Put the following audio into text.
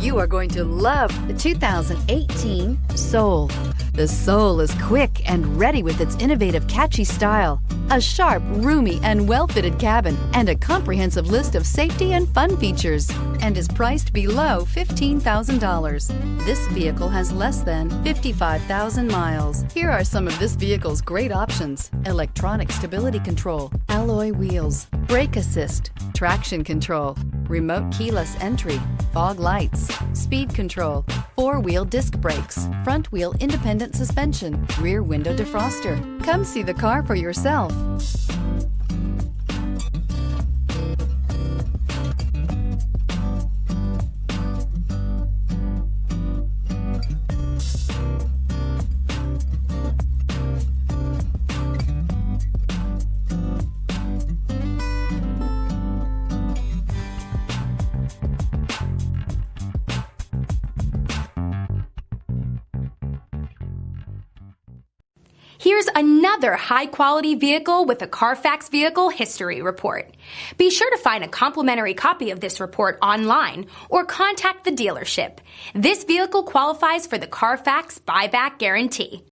You are going to love the 2018 Soul. The Soul is quick and ready with its innovative, catchy style, a sharp, roomy, and well-fitted cabin, and a comprehensive list of safety and fun features, and is priced below $15,000. This vehicle has less than 55,000 miles. Here are some of this vehicle's great options: electronic stability control, alloy wheels, brake assist, traction control, remote keyless entry, fog lights, speed control, four-wheel disc brakes, front-wheel independent suspension, rear window defroster. Come see the car for yourself. Here's another high-quality vehicle with a Carfax Vehicle History Report. Be sure to find a complimentary copy of this report online or contact the dealership. This vehicle qualifies for the Carfax Buyback Guarantee.